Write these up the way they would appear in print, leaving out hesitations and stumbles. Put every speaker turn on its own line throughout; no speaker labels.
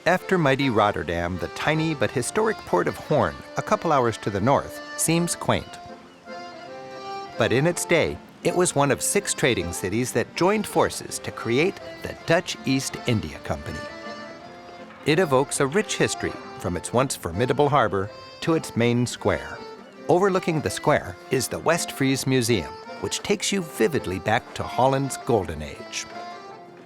After mighty Rotterdam, the tiny but historic port of Hoorn, a couple hours to the north, seems quaint. But in its day, it was one of 6 trading cities that joined forces to create the Dutch East India Company. It evokes a rich history from its once formidable harbor to its main square. Overlooking the square is the Westfries Museum, which takes you vividly back to Holland's golden age.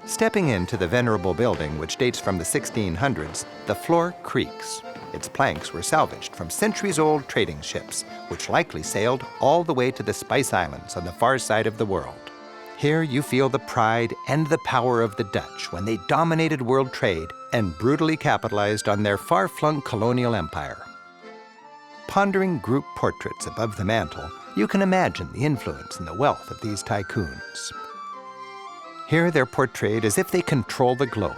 Stepping into the venerable building, which dates from the 1600s, the floor creaks. Its planks were salvaged from centuries-old trading ships, which likely sailed all the way to the Spice Islands on the far side of the world. Here you feel the pride and the power of the Dutch when they dominated world trade and brutally capitalized on their far-flung colonial empire. Pondering group portraits above the mantel, you can imagine the influence and the wealth of these tycoons. Here they're portrayed as if they control the globe.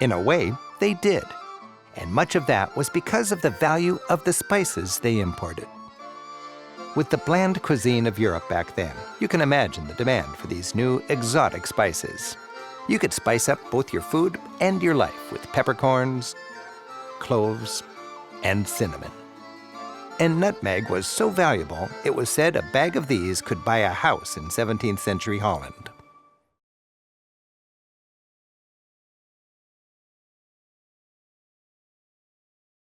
In a way, they did. And much of that was because of the value of the spices they imported. With the bland cuisine of Europe back then, you can imagine the demand for these new exotic spices. You could spice up both your food and your life with peppercorns, cloves, and cinnamon. And nutmeg was so valuable, it was said a bag of these could buy a house in 17th century Holland.